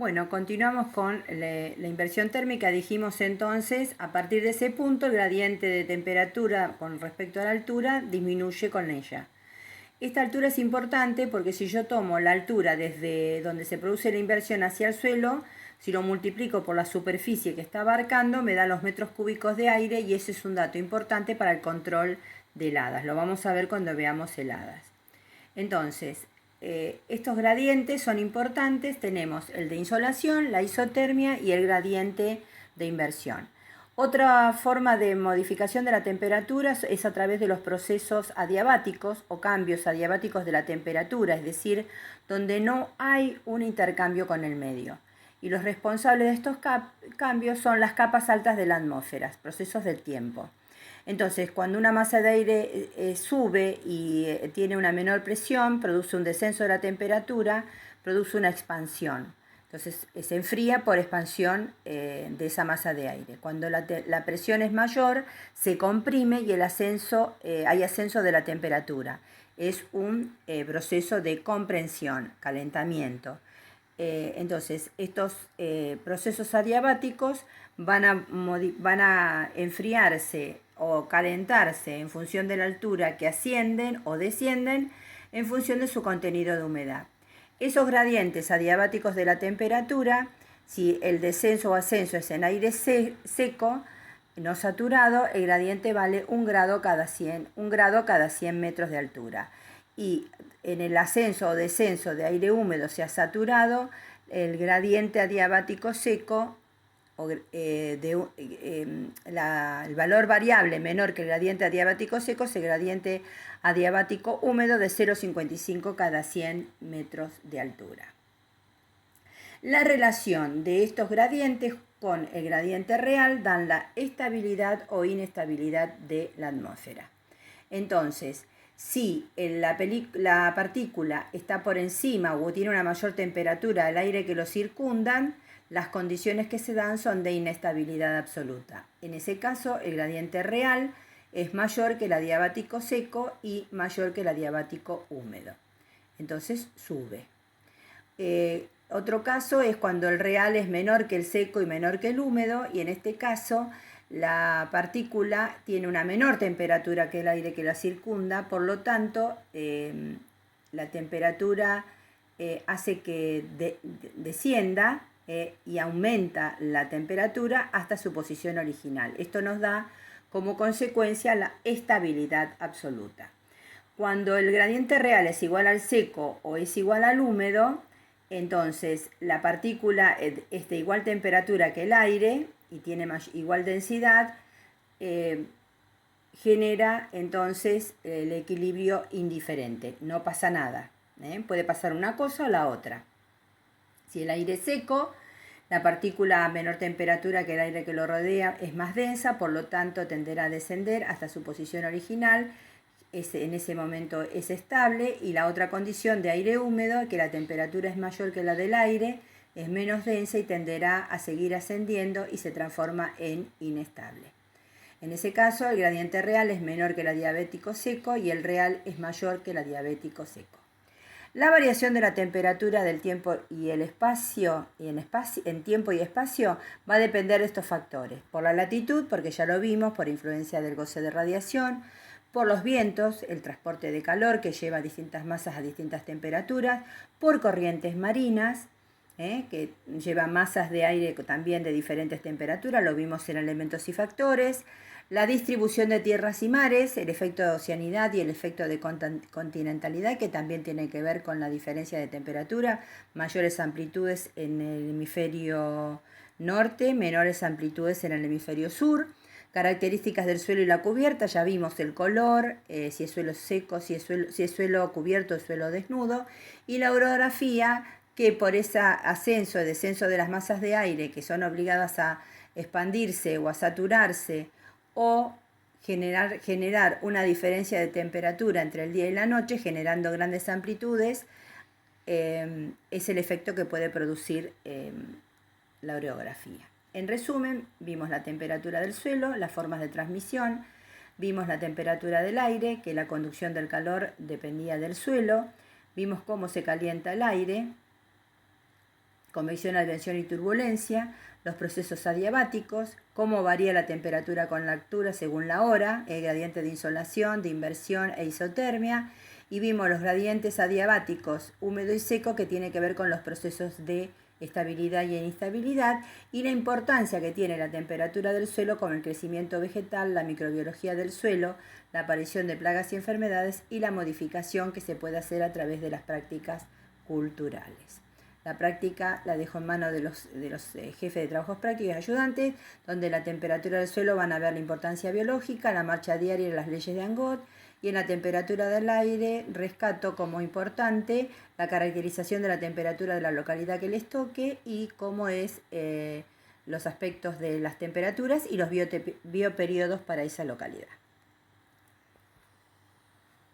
Bueno, continuamos con la inversión térmica. Dijimos entonces, a partir de ese punto, el gradiente de temperatura con respecto a la altura disminuye con ella. Esta altura es importante porque si yo tomo la altura desde donde se produce la inversión hacia el suelo, si lo multiplico por la superficie que está abarcando, me da los metros cúbicos de aire y ese es un dato importante para el control de heladas. Lo vamos a ver cuando veamos heladas. Entonces, estos gradientes son importantes. Tenemos el de insolación, la isotermia y el gradiente de inversión. Otra forma de modificación de la temperatura es a través de los procesos adiabáticos o cambios adiabáticos de la temperatura, es decir, donde no hay un intercambio con el medio. Y los responsables de estos cambios son las capas altas de la atmósfera, procesos del tiempo. Entonces, cuando una masa de aire sube y tiene una menor presión, produce un descenso de la temperatura, produce una expansión. Entonces, se enfría por expansión de esa masa de aire. Cuando la presión es mayor, se comprime y hay ascenso de la temperatura. Es un proceso de comprensión, calentamiento. Entonces, estos procesos adiabáticos van a enfriarse o calentarse en función de la altura que ascienden o descienden en función de su contenido de humedad. Esos gradientes adiabáticos de la temperatura, si el descenso o ascenso es en aire seco, no saturado, el gradiente vale 1 grado cada 100 metros de altura. Y en el ascenso o descenso de aire húmedo, sea saturado, el gradiente adiabático seco, el valor variable menor que el gradiente adiabático seco es el gradiente adiabático húmedo de 0,55 cada 100 metros de altura. La relación de estos gradientes con el gradiente real dan la estabilidad o inestabilidad de la atmósfera. Entonces, si la partícula está por encima o tiene una mayor temperatura del aire que lo circundan, las condiciones que se dan son de inestabilidad absoluta. En ese caso, el gradiente real es mayor que el adiabático seco y mayor que el adiabático húmedo. Entonces, sube. Otro caso es cuando el real es menor que el seco y menor que el húmedo, y en este caso la partícula tiene una menor temperatura que el aire que la circunda, por lo tanto la temperatura hace que descienda y aumenta la temperatura hasta su posición original. Esto nos da como consecuencia la estabilidad absoluta. Cuando el gradiente real es igual al seco o es igual al húmedo, entonces la partícula es de igual temperatura que el aire y tiene igual densidad, genera entonces el equilibrio indiferente, no pasa nada. Puede pasar una cosa o la otra. Si el aire es seco, la partícula a menor temperatura que el aire que lo rodea es más densa, por lo tanto tenderá a descender hasta su posición original. En ese momento es estable, y la otra condición de aire húmedo, que la temperatura es mayor que la del aire, es menos densa y tenderá a seguir ascendiendo y se transforma en inestable. En ese caso, el gradiente real es menor que el adiabático seco y el real es mayor que el adiabático seco. La variación de la temperatura del tiempo y el espacio, en tiempo y espacio, va a depender de estos factores. Por la latitud, porque ya lo vimos, por influencia del goce de radiación, por los vientos, el transporte de calor que lleva distintas masas a distintas temperaturas, por corrientes marinas, que llevan masas de aire también de diferentes temperaturas, lo vimos en elementos y factores, la distribución de tierras y mares, el efecto de oceanidad y el efecto de continentalidad, que también tiene que ver con la diferencia de temperatura, mayores amplitudes en el hemisferio norte, menores amplitudes en el hemisferio sur. Características del suelo y la cubierta, ya vimos el color, si es suelo seco, si es suelo cubierto o suelo desnudo, y la orografía, que por ese ascenso y descenso de las masas de aire que son obligadas a expandirse o a saturarse o generar una diferencia de temperatura entre el día y la noche, generando grandes amplitudes, es el efecto que puede producir la orografía. En resumen, vimos la temperatura del suelo, las formas de transmisión, vimos la temperatura del aire, que la conducción del calor dependía del suelo, vimos cómo se calienta el aire, convección, advención y turbulencia, los procesos adiabáticos, cómo varía la temperatura con la altura según la hora, el gradiente de insolación, de inversión e isotermia, y vimos los gradientes adiabáticos húmedo y seco, que tiene que ver con los procesos de estabilidad y inestabilidad, y la importancia que tiene la temperatura del suelo con el crecimiento vegetal, la microbiología del suelo, la aparición de plagas y enfermedades y la modificación que se puede hacer a través de las prácticas culturales. La práctica la dejo en manos de los jefes de trabajos prácticos y ayudantes, donde la temperatura del suelo van a ver la importancia biológica, la marcha diaria y las leyes de Angot, y en la temperatura del aire rescato como importante la caracterización de la temperatura de la localidad que les toque y cómo es los aspectos de las temperaturas y los bioperiodos para esa localidad.